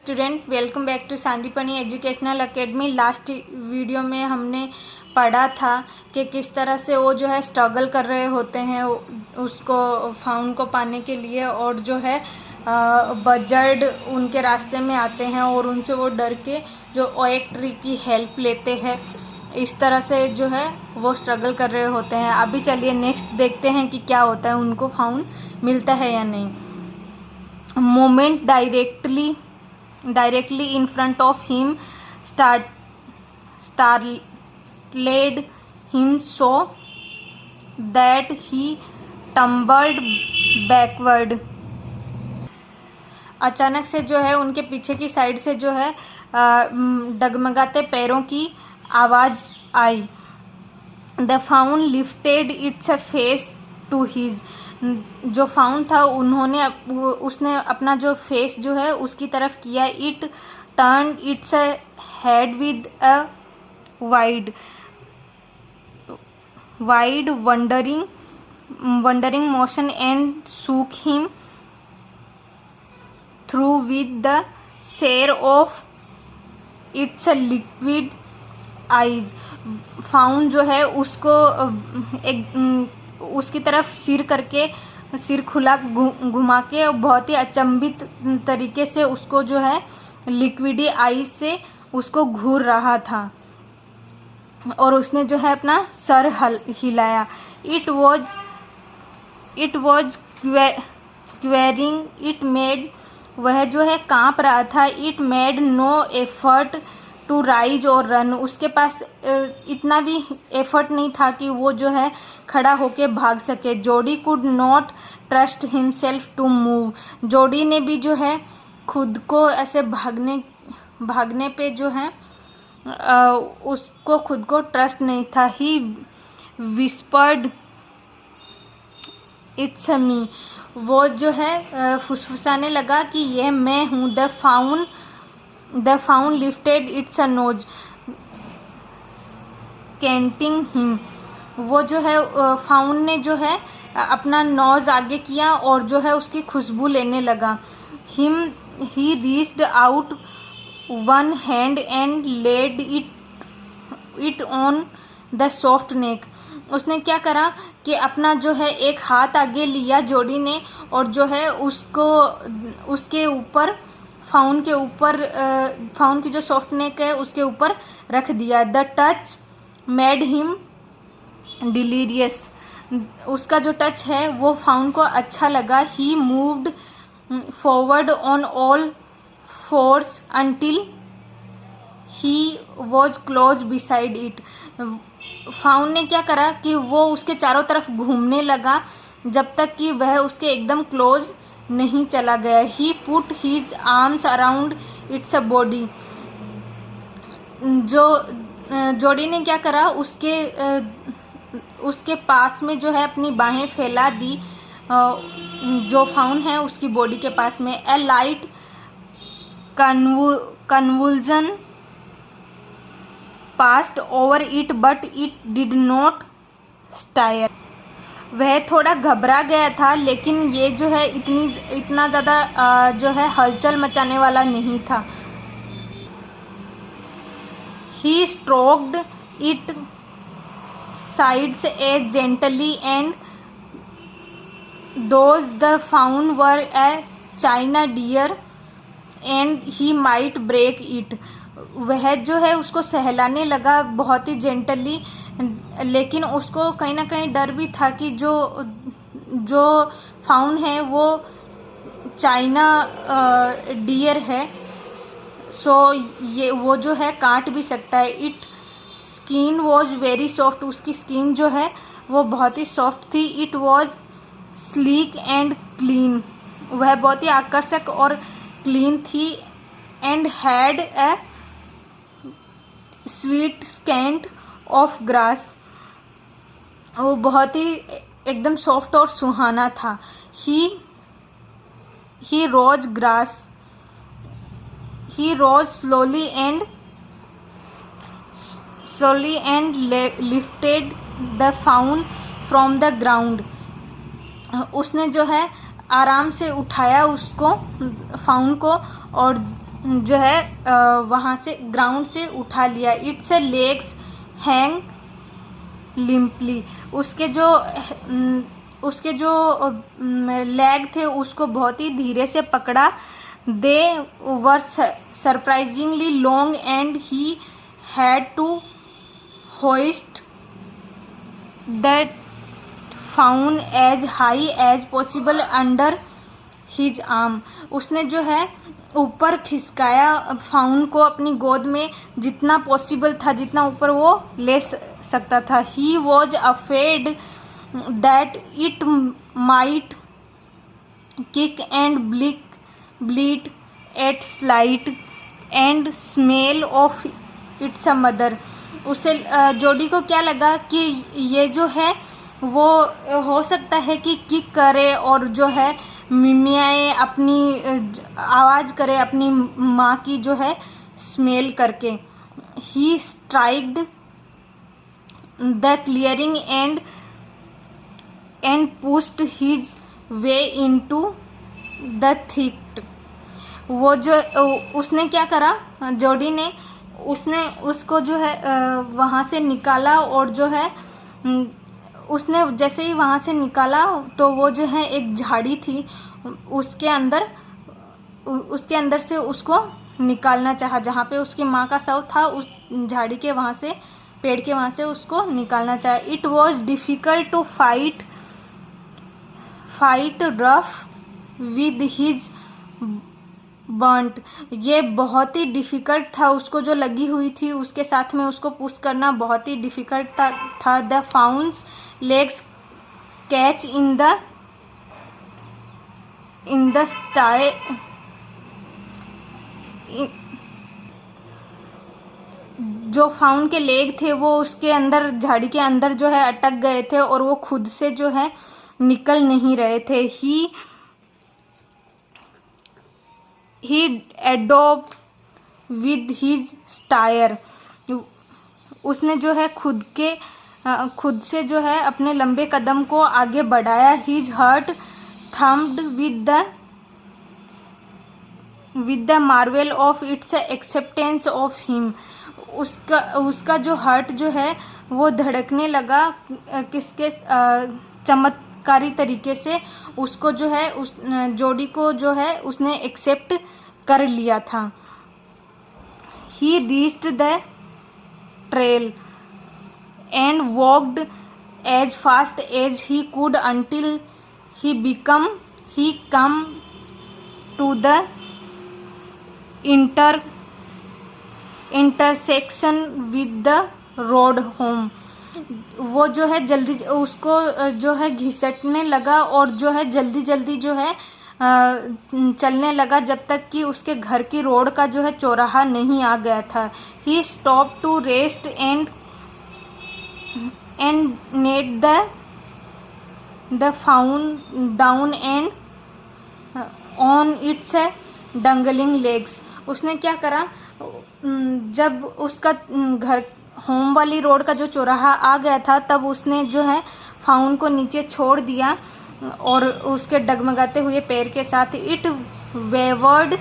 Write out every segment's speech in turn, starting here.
Student, welcome back to Sandipani educational academy. Last video में हमने पढ़ा था कि किस तरह से वो जो है स्ट्रगल कर रहे होते हैं उसको फाउंड को पाने के लिए, और जो है बजर्ड उनके रास्ते में आते हैं और उनसे वो डर के जो ओएक ट्री की हेल्प लेते हैं। इस तरह से जो है वो स्ट्रगल कर रहे होते हैं। अभी चलिए नेक्स्ट देखते हैं कि क्या होता है, उनको फाउंड मिलता है या नहीं। Moment directly in front of him startled him so that he tumbled backward। अचानक से जो है उनके पीछे की साइड से जो है डगमगाते पैरों की आवाज़ आई। The fawn lifted its face to his. जो फाउंड था उसने अपना जो फेस जो है उसकी तरफ किया। It turn its head with a wide wondering motion and shook him through with the stare of its liquid eyes. Fawn जो है उसको उसकी तरफ सिर खुला घुमा के बहुत ही अचंभित तरीके से उसको जो है लिक्विडी आइज से उसको घूर रहा था, और उसने जो है अपना सर हिलाया। It was quivering it made, वह जो है कांप रहा था। It made no effort to rise और रन, उसके पास इतना भी एफर्ट नहीं था कि वो जो है खड़ा होके भाग सके। Jody could not trust himself to move, Jody ने भी जो है खुद को ऐसे भागने पे जो है उसको खुद को ट्रस्ट नहीं था। ही विस्पर्ड इट्स मी, वो जो है फुसफुसाने लगा कि यह मैं हूँ। The fawn lifted its nose, scenting him। वो जो है फाउन ने जो है अपना नोज आगे किया और जो है उसकी खुशबू लेने लगा। He reached out one hand and laid it on the soft neck। उसने क्या करा कि अपना जो है एक हाथ आगे लिया जोड़ी ने, और जो है उसको उसके ऊपर फाउंड की जो सॉफ्ट नेक है उसके ऊपर रख दिया। The touch made him delirious, उसका जो टच है वो फाउंड को अच्छा लगा। He moved forward on all fours until he was close beside it. Fawn ने क्या करा कि वो उसके चारों तरफ घूमने लगा जब तक कि वह उसके एकदम क्लोज नहीं चला गया। He put his arms around its body, Jody ने क्या करा उसके पास में जो है अपनी बाहें फैला दी, जो फाउंड है उसकी बॉडी के पास में। A light convulsion passed over it but it did not stir. वह थोड़ा घबरा गया था, लेकिन ये जो है इतना ज़्यादा जो है हलचल मचाने वाला नहीं था। He stroked it sides as gently and those the fawn were a china deer and he might break it। वह जो है उसको सहलाने लगा बहुत ही जेंटली, लेकिन उसको कहीं ना कहीं डर भी था कि जो फाउन है वो चाइना डियर है, सो ये वो जो है काट भी सकता है। It skin was very soft, उसकी स्किन जो है वो बहुत ही सॉफ्ट थी। It was sleek and clean, वह बहुत ही आकर्षक और क्लीन थी। And had a sweet scent of grass, वो बहुत ही एकदम सॉफ्ट और सुहाना था। He rose grass, he rose slowly and lifted the fawn from the ground. उसने जो है आराम से उठाया उसको फाउंड को, जो है वहाँ से ग्राउंड से उठा लिया। इट्स लेग्स हैंग लिम्पली, उसके जो लेग थे उसको बहुत ही धीरे से पकड़ा। They were surprisingly long and he had to hoist that fawn as high as possible under his arm. उसने जो है ऊपर खिसकाया फाउन को अपनी गोद में, जितना पॉसिबल था, जितना ऊपर वो ले सकता था। He was afraid that it might kick and bleat at slight and smell of its a mother. उसे जोडी को क्या लगा कि ये जो है वो हो सकता है कि किक करे और जो है मिमियाए, अपनी आवाज़ करे अपनी माँ की जो है स्मेल करके। He striked the clearing and pushed his way into the thick. वो जो उसने क्या करा, जोडी ने उसने उसको जो है वहाँ से निकाला, और जो है उसने जैसे ही वहाँ से निकाला तो वो जो है एक झाड़ी थी, उसके अंदर से उसको निकालना चाहा। जहाँ पे उसकी माँ का शव था, उस झाड़ी के वहाँ से, पेड़ के वहाँ से उसको निकालना चाहा। It was difficult to fight rough with his burnt. ये बहुत ही डिफ़िकल्ट था, उसको जो लगी हुई थी उसके साथ में उसको पुश करना बहुत ही डिफ़िकल्ट था। The fawn's legs catch in the sty, जो फाउन के लेग थे वो उसके अंदर, झाड़ी के अंदर जो है अटक गए थे और वो खुद से जो है निकल नहीं रहे थे। ही एडोप्ट विद हिज स्टायर। उसने जो है खुद से जो है अपने लंबे कदम को आगे बढ़ाया। His heart thumped with the marvel of its acceptance of him. उसका जो हार्ट जो है वो धड़कने लगा किसके चमत्कारी तरीके से। उसको जो है उस जोडी को जो है उसने एक्सेप्ट कर लिया था। ही reached the trail and walked as fast as he could until he come to the intersection with the road home। वो जो है जल्दी उसको जो है घिसटने लगा और जो है जल्दी जो है चलने लगा, जब तक कि उसके घर की रोड का जो है चौराहा नहीं आ गया था। He stop to rest and set the fawn down and on its dangling legs। उसने क्या करा, जब उसका घर होम वाली रोड का जो चौराहा आ गया था तब उसने जो है फाउन को नीचे छोड़ दिया और उसके डगमगाते हुए पैर के साथ। It wayward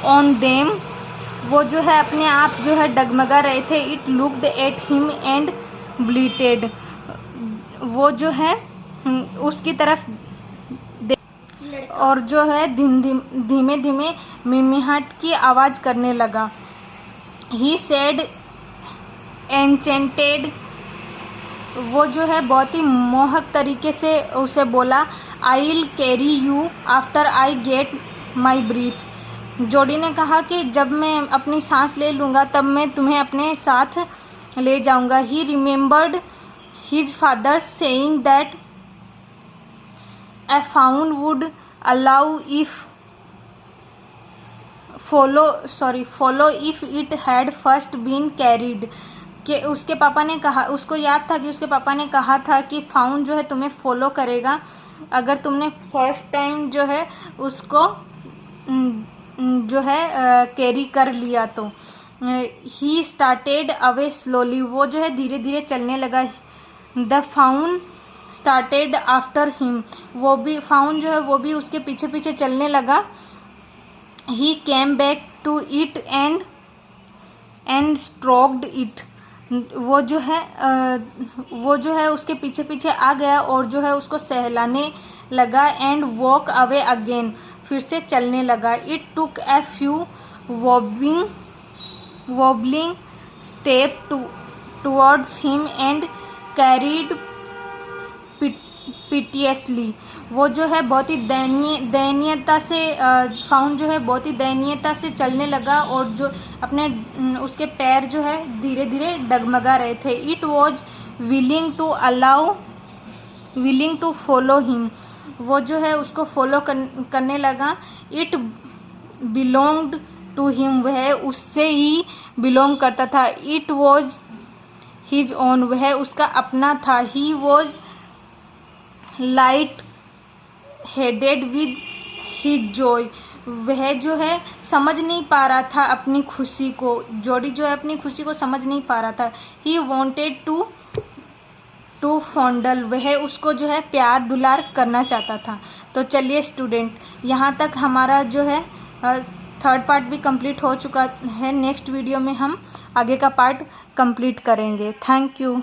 on them. वो जो है अपने आप जो है डगमगा रहे थे। It looked at him and bleated. वो जो है उसकी तरफ और जो है धीमे धीमे मिमिहाट की आवाज़ करने लगा। He said enchanted. वो जो है बहुत ही मोहक तरीके से उसे बोला, I will carry you after I get my breath. Jody ने कहा कि जब मैं अपनी सांस ले लूँगा तब मैं तुम्हें अपने साथ ले जाऊँगा। ही remembered his father saying that a fawn would allow follow if it had first been carried। कि उसके पापा ने कहा, उसको याद था कि उसके पापा ने कहा था कि फाउन जो है तुम्हें फॉलो करेगा अगर तुमने फर्स्ट टाइम जो है उसको जो है कैरी कर लिया तो। He started away slowly. वो जो है धीरे धीरे चलने लगा। The faun started after him. वो भी फाउन जो है वो भी उसके पीछे पीछे चलने लगा। He came back to it and stroked it. वो जो है उसके पीछे पीछे आ गया और जो है उसको सहलाने लगा। एंड वॉक अवे अगेन, फिर से चलने लगा। It took a few wobbling step towards him and cried piteously. वो जो है बहुत ही दयनीयता से फाउंड जो है बहुत ही दयनीयता से चलने लगा और जो अपने उसके पैर जो है धीरे धीरे डगमगा रहे थे। It was willing to follow him. वो जो है उसको फॉलो करने लगा। इट बिलोंग्ड टू हिम, वह उससे ही बिलोंग करता था। इट वॉज हिज ओन, वह उसका अपना था। He was light headed with his Joy. वह जो है समझ नहीं पा रहा था अपनी खुशी को, जोड़ी जो है अपनी खुशी को समझ नहीं पा रहा था। ही वॉन्टेड टू फॉन्डल, वह उसको जो है प्यार दुलार करना चाहता था। तो चलिए स्टूडेंट, यहाँ तक हमारा जो है थर्ड पार्ट भी कंप्लीट हो चुका है। नेक्स्ट वीडियो में हम आगे का पार्ट कंप्लीट करेंगे। Thank you.